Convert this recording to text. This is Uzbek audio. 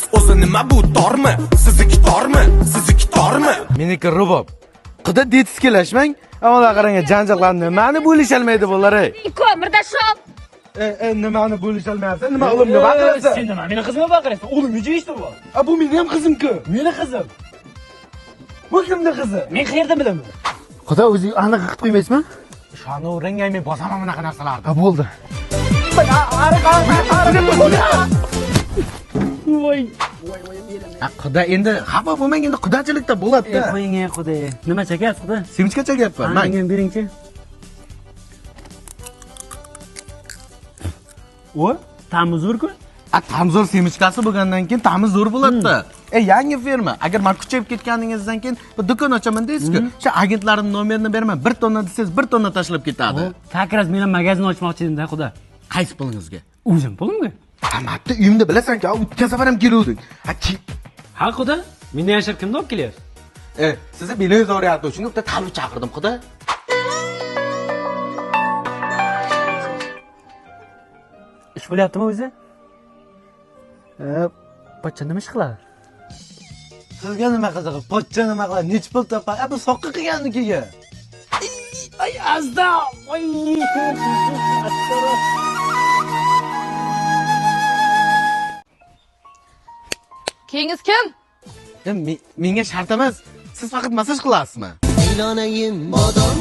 Siz o'zi nima bu tormi? Sizniki tormi? Sizniki tormi? Meniki rubob. Quda detis kelashmang. Ammo qarang, janjallarni nimani bo'lisholmaydi bular ey. Ko'mirda-shop. Nimani bo'lisholmayapsan? Nima o'g'limga baqirasan? Sen nima meni qizimga baqirasan? O'g'lim nechta ishda bor? Bu meni ham qizim-ku. Meni qizim. Bu kimning qizi? Men qayerdan bilaman? Xudo o'zi aniq qilib qo'ymaysizmi? Ishonavering, men bosaman bunaqa narsalarni. Bo'ldi. Voy. Xudo endi xafa bo'lmang, endi qudachilikda bo'ladi-da. Qo'ying, xudo. Nima chekyapsiz, xudo? Semichka chekyapman. Mang. Menga beringchi. O, ta'mi zo'r-ku. Tamzor semichkasi bo'lgandan keyin ta'mi zo'r bo'ladi-da. Yangi firma. Agar men kuchayib ketganingizdan keyin bu do'kon ochaman deysiz-ku. O'sha agentlarimning nomerini beraman. 1 tonna desangiz 1 tonna tashlab ketadi. Sakras men ham magazin ochmoqchi edim-da, xudo. Qaysi pulingizga? O'zim pulimga. Hammati uyimda bilasan-ku, o'tgan safar ham keluvding. Ha, xudo. Mendan yashab kimni olib kelyapsiz? Sizni bilet so'rayapti. Shunga bitta ta'rif chaqirdim, xudo. Ish bo'lyaptimi o'zi? Pochcha nima ish qiladi? Sizga nima qizig'i? Pochcha nima qiladi? Nech pul topadi? Bu soqqa qilgannikiga. Ay, azda. Ay. Kengiz kim? Menga shart emas. Siz faqat massaj qilasizmi? Aylanayım bodom